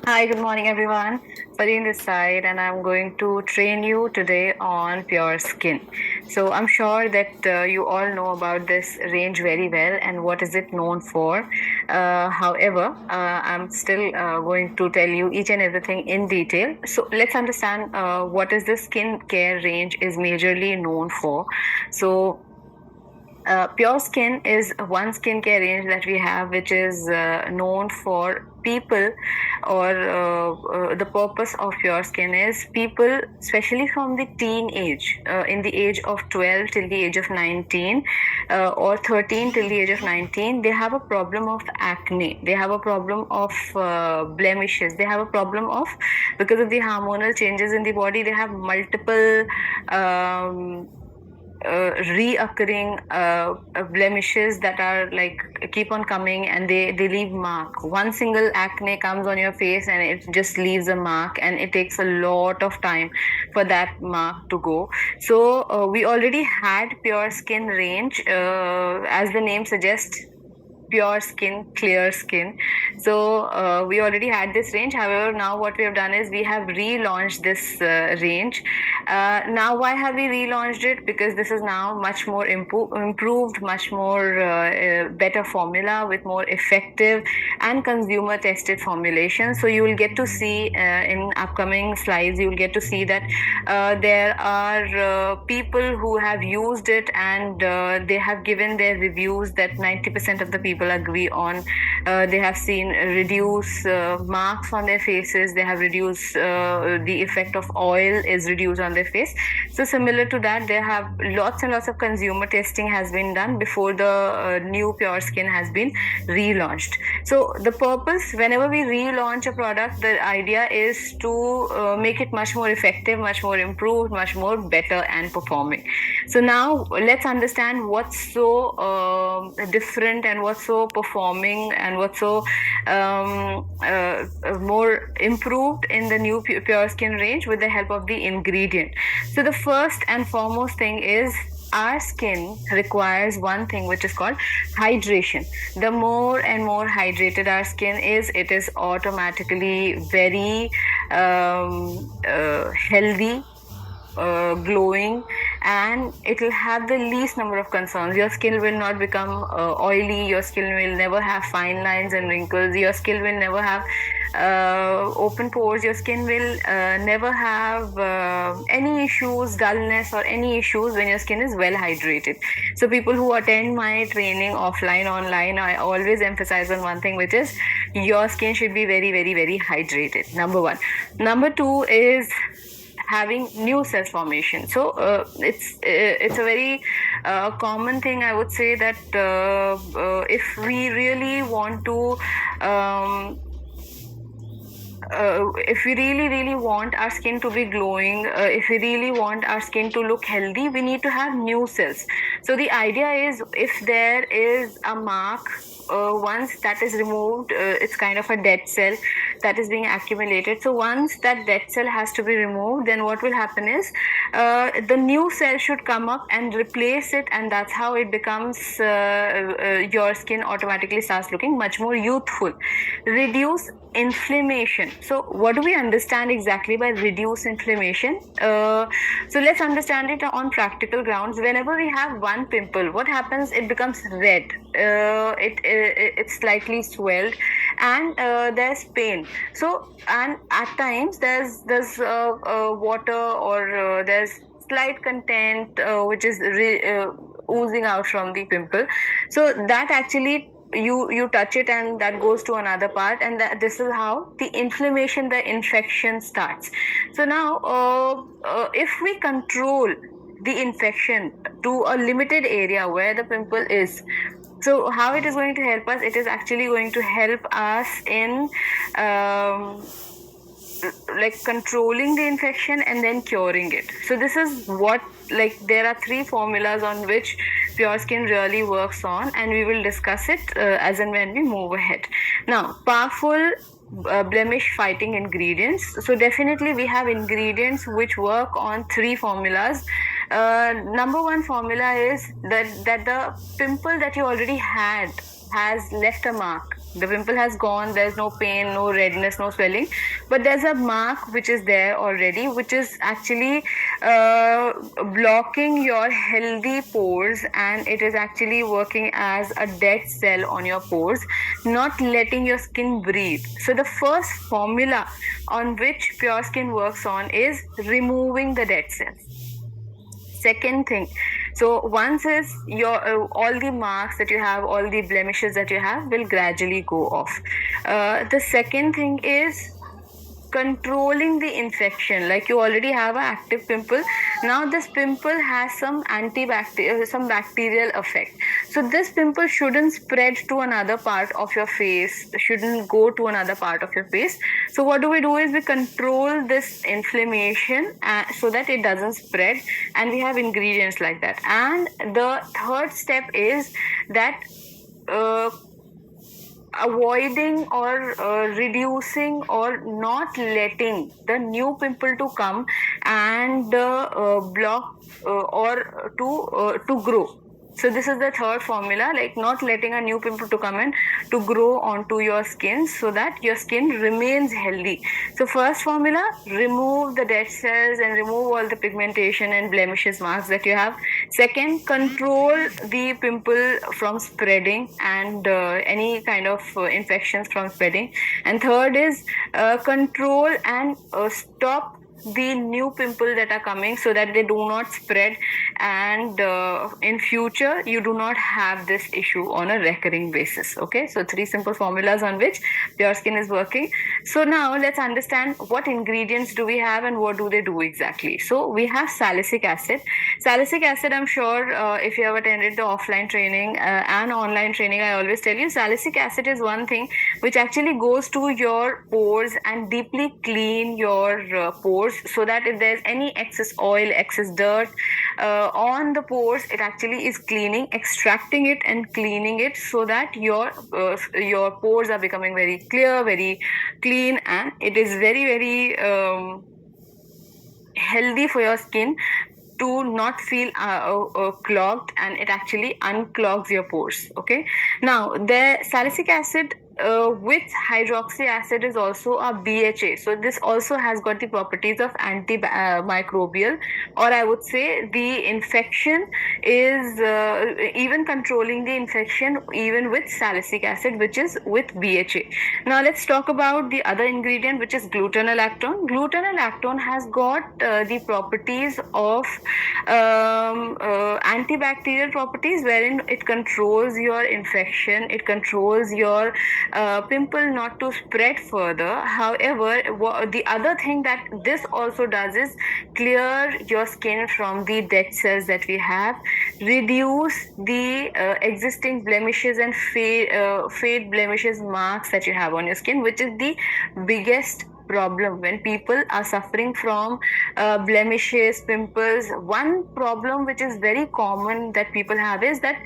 Hi, good morning, everyone. Fareen this side, and I'm going to train you today on Pure Skin. So I'm sure that you all know about this range very well and what is it known for. However, I'm still going to tell you each and everything in detail. So let's understand what is the skin care range is majorly known for. So Pure Skin is one skincare range that we have, which is known for people, or the purpose of Pure Skin is people, especially from the teen age, in the age of 12 till the age of 19, or 13 till the age of 19, they have a problem of acne. They have a problem of blemishes. They have a problem of, because of the hormonal changes in the body, they have multiple. Reoccurring blemishes that are like keep on coming, and they leave mark. One single acne comes on your face and it just leaves a mark, and it takes a lot of time for that mark to go. So we already had Pure Skin range, as the name suggests, pure skin, clear skin. So we already had this range. However, now what we have done is we have relaunched this range. Now, why have we relaunched it? Because this is now much more improved, much more better formula with more effective and consumer tested formulation. So you will get to see in upcoming slides, you will get to see that there are people who have used it, and they have given their reviews that 90% of the people agree on. They have seen reduce marks on their faces. They have reduced the effect of oil is reduced on their face. So similar to that, there have lots and lots of consumer testing has been done before the new Pure Skin has been relaunched. So the purpose, whenever we relaunch a product, the idea is to make it much more effective, much more improved, much more better and performing. So now let's understand what's so different and what's so performing and what's so more improved in the new Pure Skin range with the help of the ingredient. So the first and foremost thing is our skin requires one thing which is called hydration. The more and more hydrated our skin is, it is automatically very healthy, glowing, and it will have the least number of concerns. Your skin will not become oily. Your skin will never have fine lines and wrinkles. Your skin will never have open pores. Your skin will never have any issues, dullness, or any issues when your skin is well hydrated. So people who attend my training offline, online, I always emphasize on one thing, which is your skin should be very, very, very hydrated. Number one. Number two is having new cell formation. So it's a very common thing, I would say, that if we really want to if we really want our skin to be glowing, if we really want our skin to look healthy, we need to have new cells. So the idea is, if there is a mark, once that is removed, it's kind of a dead cell that is being accumulated. So once that dead cell has to be removed, then what will happen is the new cell should come up and replace it, and that's how it becomes your skin automatically starts looking much more youthful. Reduce inflammation. So what do we understand exactly by reduce inflammation? So let's understand it on practical grounds. Whenever we have one pimple, what happens? It becomes red. It's slightly swelled, and there's pain. So, and at times there's water, or there's slight content which is oozing out from the pimple. So that actually, you touch it and that goes to another part, and this is how the inflammation, the infection starts. So now if we control the infection to a limited area where the pimple is, so how it is going to help us? It is actually going to help us in like controlling the infection and then curing it. So this is what, like, there are three formulas on which Pure Skin really works on, and we will discuss it as and when we move ahead. Now, powerful blemish fighting ingredients. So definitely we have ingredients which work on three formulas. Number one formula is that the pimple that you already had has left a mark. The pimple has gone, there's no pain, no redness, no swelling, but there's a mark which is there already, which is actually blocking your healthy pores, and it is actually working as a dead cell on your pores, not letting your skin breathe. So the first formula on which Pure Skin works on is removing the dead cells. Second thing, so once is your all the marks that you have, all the blemishes that you have will gradually go off. The second thing is controlling the infection. Like you already have an active pimple, now this pimple has some some bacterial effect, so this pimple shouldn't spread to another part of your face, shouldn't go to another part of your face. So what do? Is we control this inflammation so that it doesn't spread, and we have ingredients like that. And the third step is that avoiding or reducing or not letting the new pimple to come and block or to grow. So this is the third formula, like not letting a new pimple to come in to grow onto your skin so that your skin remains healthy. So first formula, remove the dead cells and remove all the pigmentation and blemishes, marks that you have. Second, control the pimple from spreading and any kind of infections from spreading. And third is control and stop the new pimple that are coming so that they do not spread, and in future you do not have this issue on a recurring basis. Okay, so 3 simple formulas on which Pure Skin is working. So now let's understand what ingredients do we have and what do they do exactly. So we have salicylic acid. Salicylic acid, I'm sure if you have attended the offline training and online training, I always tell you salicylic acid is one thing which actually goes to your pores and deeply clean your pores, so that if there's any excess oil, excess dirt on the pores, it actually is cleaning, extracting it and cleaning it, so that your pores are becoming very clear, very clean, and it is very, very healthy for your skin to not feel clogged, and it actually unclogs your pores. Okay, now the salicylic acid with hydroxy acid is also a BHA. So this also has got the properties of antimicrobial, or I would say the infection is even controlling the infection even with salicylic acid, which is with BHA. Now let's talk about the other ingredient, which is glutenolactone. Glutenolactone has got the properties of antibacterial properties, wherein it controls your infection, it controls your pimple not to spread further. However, the other thing that this also does is clear your skin from the dead cells that we have, reduce the existing blemishes and fade blemishes, marks that you have on your skin, which is the biggest problem when people are suffering from blemishes, pimples. One problem which is very common that people have is that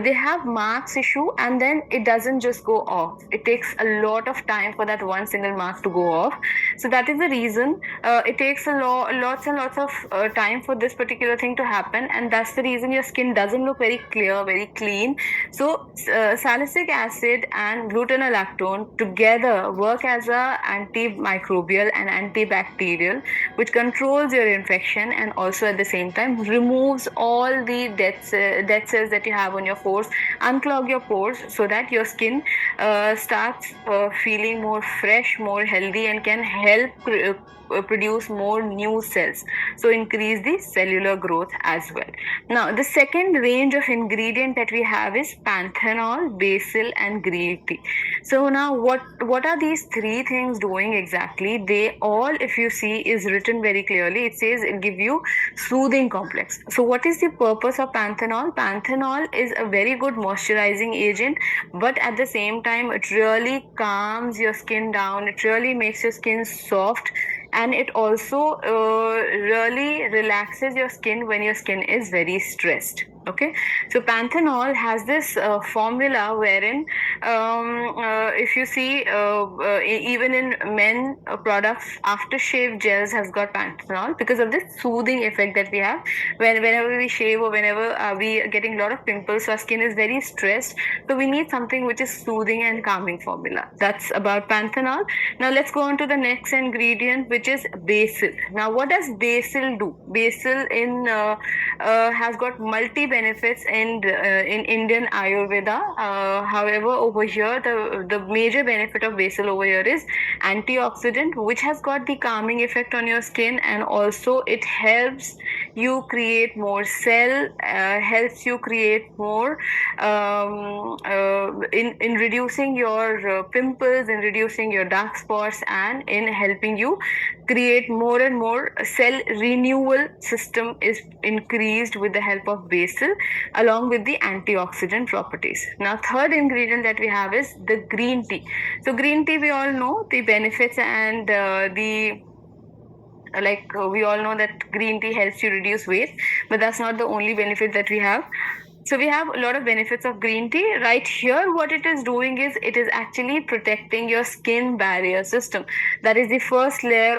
they have marks issue, and then it doesn't just go off. It takes a lot of time for that one single mark to go off. So that is the reason it takes lots and lots of time for this particular thing to happen, and that's the reason your skin doesn't look very clear, very clean. So salicylic acid and glutenolactone together work as a antimicrobial and antibacterial, which controls your infection and also at the same time removes all the dead cells that you have on your pores, unclog your pores, so that your skin starts feeling more fresh, more healthy, and can help produce more new cells, so increase the cellular growth as well. Now the second range of ingredient that we have is panthenol, basil, and green tea. So now what are these three things doing exactly? They all, if you see, is written very clearly. It says it give you soothing complex. So what is the purpose of panthenol? Panthenol is a very good moisturizing agent, but at the same time it really calms your skin down, it really makes your skin soft, and it also really relaxes your skin when your skin is very stressed. Okay, so panthenol has this formula wherein, if you see, even in men products, aftershave gels has got panthenol because of this soothing effect that we have. Whenever we shave or whenever we are getting a lot of pimples, so our skin is very stressed. So we need something which is soothing and calming formula. That's about panthenol. Now let's go on to the next ingredient, which is basil. Now, what does basil do? Basil in has got multi benefits in Indian Ayurveda. However, over here, the major benefit of basil over here is antioxidant, which has got the calming effect on your skin, and also it helps you create more cell, helps you create more in reducing your pimples, in reducing your dark spots, and in helping you create more and more cell renewal system is increased with the help of basil, along with the antioxidant properties. Now, third ingredient that we have is the green tea. So green tea, we all know the benefits and we all know that green tea helps you reduce weight, but that's not the only benefit that we have. So we have a lot of benefits of green tea. Right here, what it is doing is it is actually protecting your skin barrier system. That is the first layer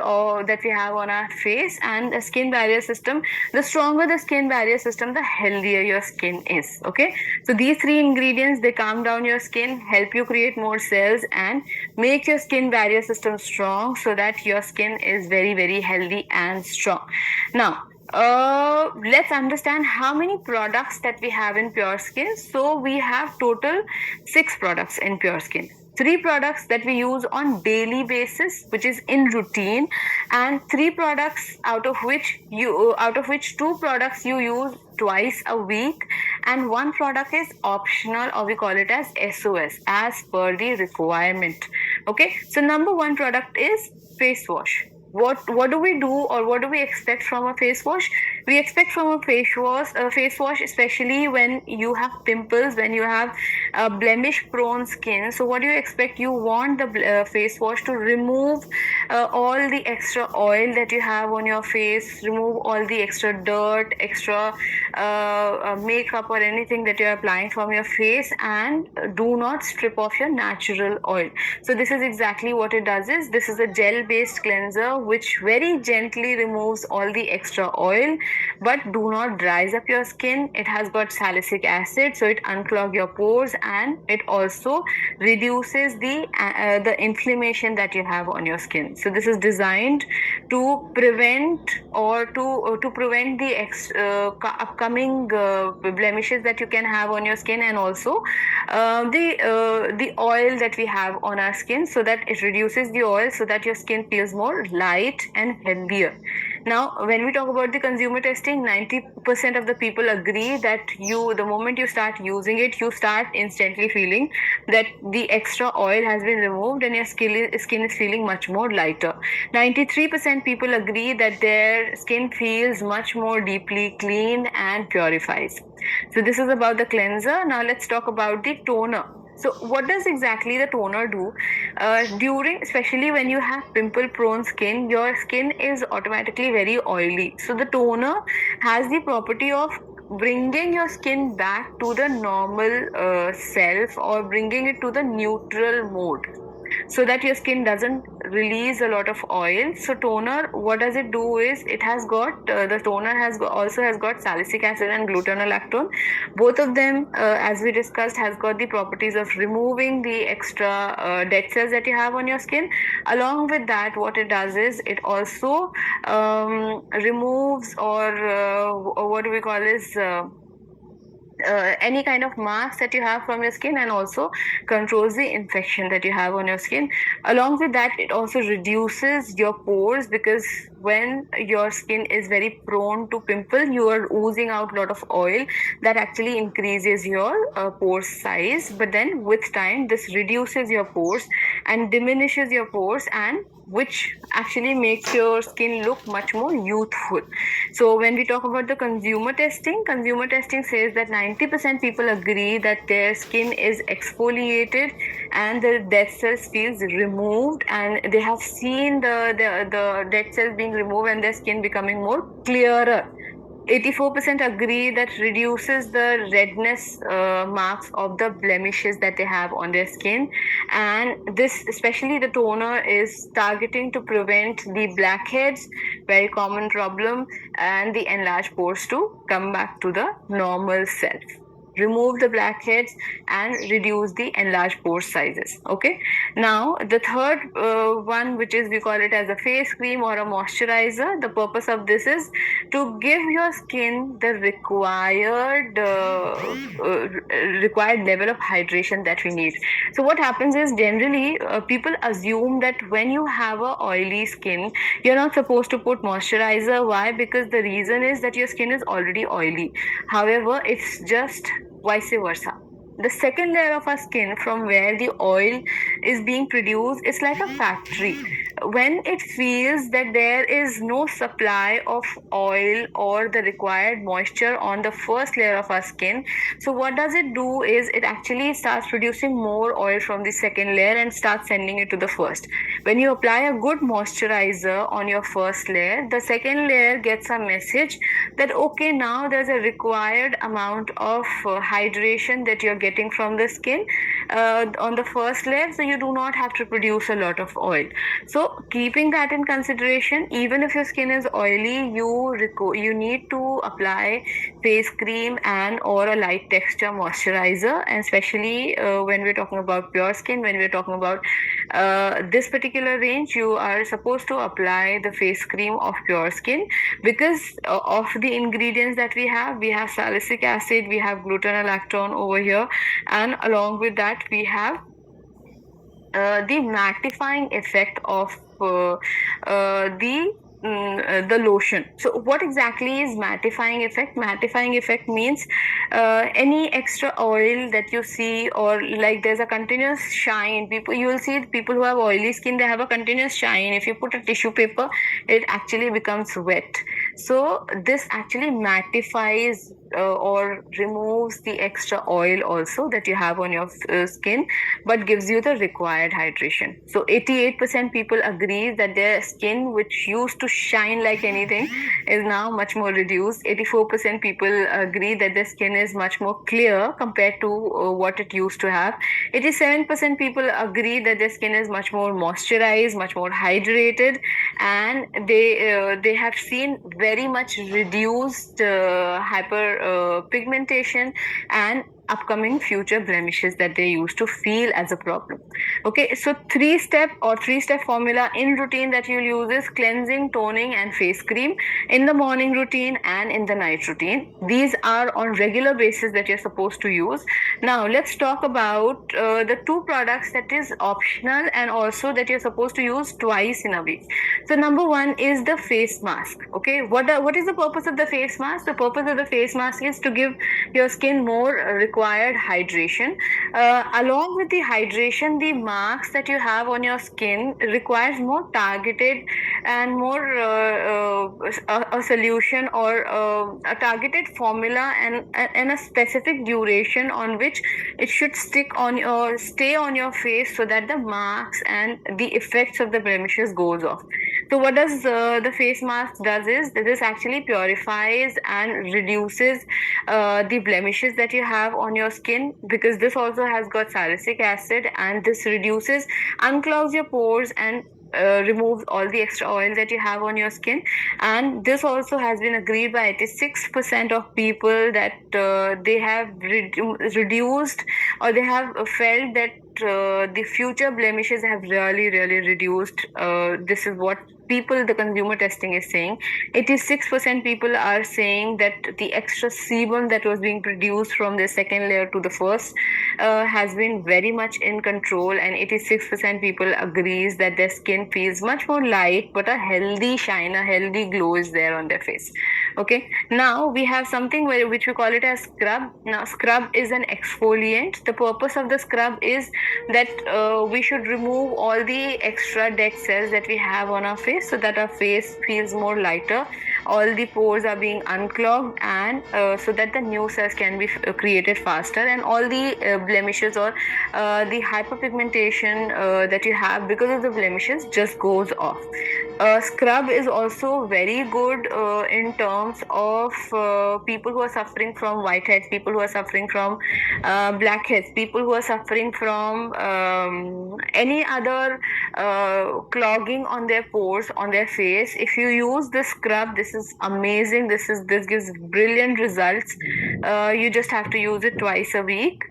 that we have on our face, and the skin barrier system. The stronger the skin barrier system, the healthier your skin is. Okay, so these three ingredients, they calm down your skin, help you create more cells, and make your skin barrier system strong, so that your skin is very, very healthy and strong. Now, let's understand how many products that we have in Pure Skin. So we have total 6 products in Pure Skin. 3 products that we use on daily basis, which is in routine, and 3 products out of which 2 products you use twice a week, and 1 product is optional, or we call it as SOS, as per the requirement. Okay, so number 1 product is face wash. What do we do, or what do we expect from a face wash? We expect from a face wash, especially when you have pimples, when you have blemish prone skin. So what do you expect? You want the face wash to remove all the extra oil that you have on your face, remove all the extra dirt, extra makeup or anything that you're applying from your face, and do not strip off your natural oil. So this is exactly what it does. This is a gel based cleanser which very gently removes all the extra oil, but do not dries up your skin. It has got salicylic acid, so it unclogs your pores, and it also reduces the inflammation that you have on your skin. So this is designed to prevent the upcoming blemishes that you can have on your skin, and also the oil that we have on our skin, so that it reduces the oil, so that your skin feels more light and healthier. Now, when we talk about the consumer testing, 90% of the people agree that the moment you start using it, you start instantly feeling that the extra oil has been removed and your skin is feeling much more lighter. 93% people agree that their skin feels much more deeply clean and purifies. So this is about the cleanser. Now let's talk about the toner. So what does exactly the toner do? Especially when you have pimple prone skin, your skin is automatically very oily. So the toner has the property of bringing your skin back to the normal self, or bringing it to the neutral mode, so that your skin doesn't release a lot of oil. So toner, what does it do is it has got the toner also has got salicylic acid and gluconolactone. Both of them, as we discussed, has got the properties of removing the extra dead cells that you have on your skin. Along with that, what it does is it also removes, or what do we call is any kind of mask that you have from your skin, and also controls the infection that you have on your skin. Along with that, it also reduces your pores, because when your skin is very prone to pimple, you are oozing out a lot of oil that actually increases your pore size. But then with time, this reduces your pores and diminishes your pores, and which actually makes your skin look much more youthful. So when we talk about the consumer testing says that 90% people agree that their skin is exfoliated and the dead cells feels removed, and they have seen the dead cells being removed and their skin becoming more clearer. 84% agree that reduces the redness marks of the blemishes that they have on their skin, and this, especially the toner, is targeting to prevent the blackheads, very common problem, and the enlarged pores to come back to the normal self. Remove the blackheads and reduce the enlarged pore sizes. Okay. Now the third one, which is, we call it as a face cream or a moisturizer. The purpose of this is to give your skin the required level of hydration that we need. So what happens is, generally people assume that when you have a oily skin, you're not supposed to put moisturizer. Why? Because the reason is that your skin is already oily. However, it's just vice versa. The second layer of our skin, from where the oil is being produced, is like a factory. When it feels that there is no supply of oil or the required moisture on the first layer of our skin, so what does it do is, it actually starts producing more oil from the second layer and starts sending it to the first. When you apply a good moisturizer on your first layer, the second layer gets a message that, okay, now there's a required amount of hydration that you're getting from the skin on the first layer, so you do not have to produce a lot of oil. So keeping that in consideration, even if your skin is oily, you need to apply face cream and or a light texture moisturizer, and especially when we're talking about pure skin, when we're talking about this particular range, you are supposed to apply the face cream of pure skin, because of the ingredients that we have salicylic acid, we have glutathione over here, and along with that we have the mattifying effect of the lotion. So what exactly is mattifying effect? Mattifying effect means any extra oil that you see, or like there's a continuous shine. You will see people who have oily skin, they have a continuous shine. If you put a tissue paper, it actually becomes wet. So this actually mattifies or removes the extra oil also that you have on your skin, but gives you the required hydration. So 88% people agree that their skin, which used to shine like anything, is now much more reduced. 84% people agree that their skin is much more clear compared to what it used to have. 87% people agree that their skin is much more moisturized, much more hydrated, and they have seen very much reduced hyper pigmentation and upcoming future blemishes that they used to feel as a problem. Okay, so three-step formula in routine that you'll use is cleansing, toning, and face cream in the morning routine and in the night routine. These are on regular basis that you're supposed to use. Now let's talk about the two products that is optional and also that you're supposed to use twice in a week. So number one is the face mask. Okay, what is the purpose of the face mask? The purpose of the face mask is to give your skin more required hydration. Along with the hydration, the marks that you have on your skin requires more targeted and more a solution or a targeted formula and a specific duration on which it should stay on your face, so that the marks and the effects of the blemishes goes off. So what does the face mask does is, this actually purifies and reduces the blemishes that you have on your skin, because this also has got salicylic acid, and this unclogs your pores and removes all the extra oil that you have on your skin. And this also has been agreed by 86% of people that they have reduced, or they have felt that the future blemishes have really reduced. This is what the consumer testing is saying. 86% people are saying that the extra sebum that was being produced from the second layer to the first has been very much in control, and 86% people agrees that their skin feels much more light, but a healthy shine, a healthy glow is there on their face. Okay, now we have something which we call it as scrub. Now scrub is an exfoliant. The purpose of the scrub is that we should remove all the extra dead cells that we have on our face, so that our face feels more lighter. all the pores are being unclogged, and so that the new cells can be created faster, and all the blemishes or the hyperpigmentation that you have because of the blemishes just goes off. Scrub is also very good in terms of people who are suffering from whiteheads, people who are suffering from blackheads, people who are suffering from any other clogging on their pores on their face. If you use this scrub, this is amazing. This gives brilliant results. You just have to use it twice a week.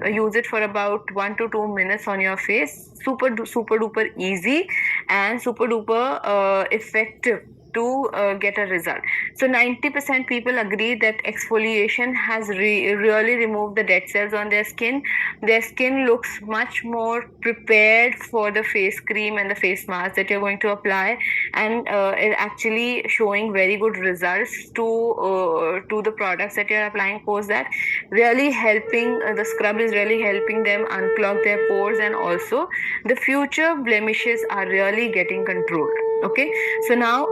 Use it for about 1 to 2 minutes on your face. Super duper easy and super duper effective to get a result. So 90% people agree that exfoliation has really removed the dead cells on their skin. Their skin looks much more prepared for the face cream and the face mask that you're going to apply, and it actually showing very good results to the products that you're applying. Post that, really helping, the scrub is really helping them unclog their pores, and also the future blemishes are really getting controlled. Okay, so now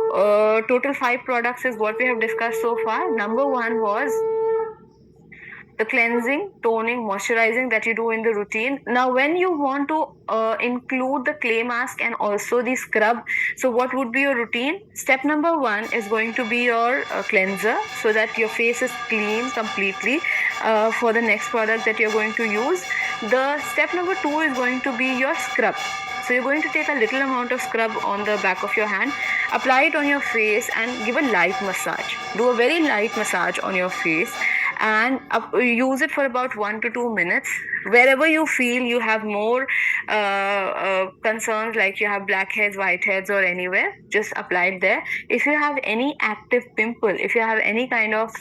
total 5 products is what we have discussed so far. Number 1 was the cleansing, toning, moisturizing that you do in the routine. Now, when you want to include the clay mask and also the scrub, so what would be your routine? Step number 1 is going to be your cleanser, so that your face is clean completely for the next product that you're going to use. The step number 2 is going to be your scrub. So you're going to take a little amount of scrub on the back of your hand, apply it on your face, and give a light massage. Do a very light massage on your face, and use it for about 1 to 2 minutes. Wherever you feel you have more concerns, like you have blackheads, whiteheads, or anywhere, just apply it there. If you have any active pimple, if you have any kind of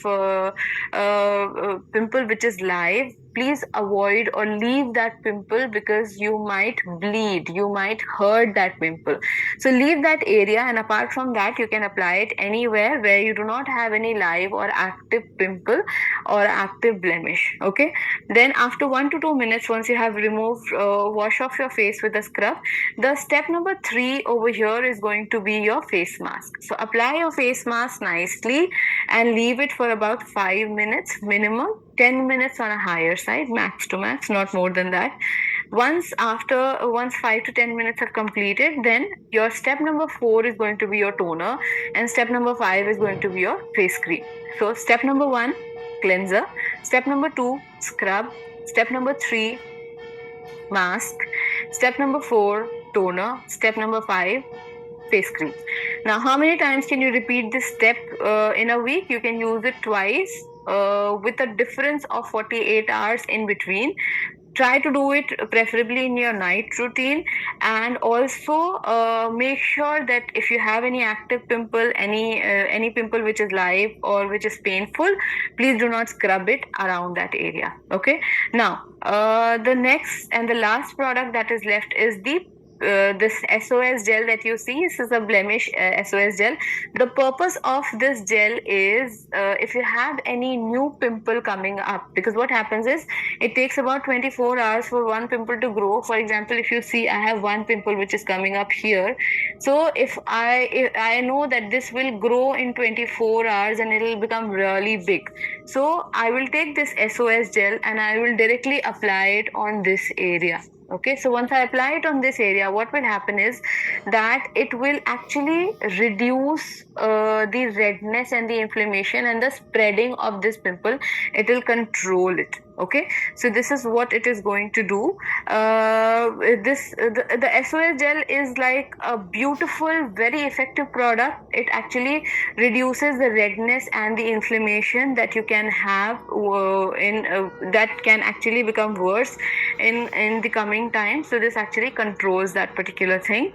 pimple which is live, please avoid or leave that pimple, because you might bleed, you might hurt that pimple. So leave that area, and apart from that, you can apply it anywhere where you do not have any live or active pimple or active blemish. Okay, then after 1 to 2 minutes, once you have removed, wash off your face with a scrub. The step number 3 over here is going to be your face mask. So apply your face mask nicely and leave it for about 5 minutes minimum. 10 minutes on a higher side, max to max, not more than that. Once 5 to 10 minutes are completed, then your step number 4 is going to be your toner, and step number 5 is going to be your face cream. So step number 1, cleanser. Step number 2, scrub. Step number 3, mask. Step number 4, toner. Step number 5, face cream. Now, how many times can you repeat this step in a week? You can use it twice with a difference of 48 hours in between. Try to do it preferably in your night routine, and also make sure that if you have any active pimple, any pimple which is live or which is painful, please do not scrub it around that area. Okay, now the next and the last product that is left is the this SOS gel that you see. This is a blemish SOS gel. The purpose of this gel is if you have any new pimple coming up, because what happens is it takes about 24 hours for one pimple to grow. For example, if you see, I have one pimple which is coming up here. So if I know that this will grow in 24 hours and it will become really big, so I will take this SOS gel and I will directly apply it on this area. Okay, so once I apply it on this area, what will happen is that it will actually reduce the redness and the inflammation and the spreading of this pimple. It will control it. Okay, so this is what it is going to do. The SOS gel is like a beautiful, very effective product. It actually reduces the redness and the inflammation that you can have that can actually become worse in the coming time. So this actually controls that particular thing.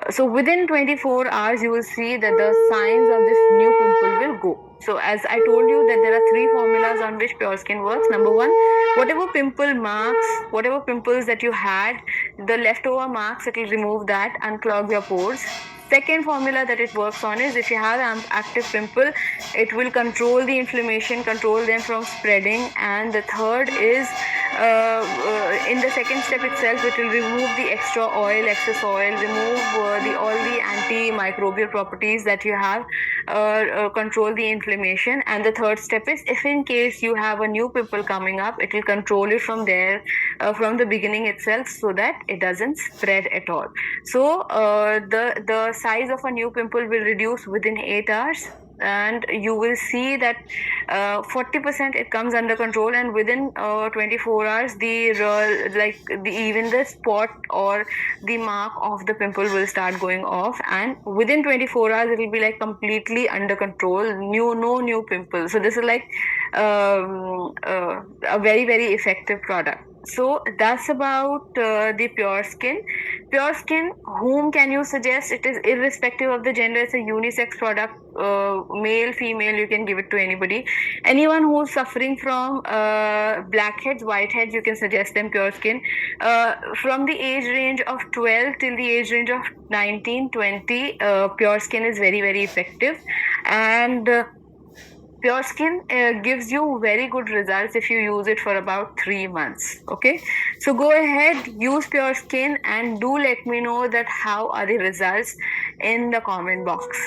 So within 24 hours, you will see that the signs of this new pimple will go. So as I told you that there are 3 formulas on which Pure Skin works. Number 1, whatever pimple marks, whatever pimples that you had, the leftover marks, it will remove that, unclog your pores. Second formula that it works on is if you have an active pimple, it will control the inflammation, control them from spreading. And the third is in the second step itself, it will remove the extra oil, excess oil, remove all the antimicrobial properties that you have control the inflammation. And the third step is, if in case you have a new pimple coming up, it will control it from there, from the beginning itself, so that it doesn't spread at all. So the size of a new pimple will reduce within 8 hours, and you will see that 40% it comes under control, and within 24 hours even the spot or the mark of the pimple will start going off, and within 24 hours it will be like completely under control, no new pimple. So this is like a very, very effective product. So that's about the Pure Skin. Pure Skin, whom can you suggest? It is irrespective of the gender. It's a unisex product. Male, female, you can give it to anybody. Anyone who's suffering from blackheads, whiteheads, you can suggest them Pure Skin. From the age range of 12 till the age range of 19, 20, Pure Skin is very, very effective. And Pure Skin gives you very good results if you use it for about 3 months. Okay, so go ahead, use Pure Skin, and do let me know that how are the results in the comment box.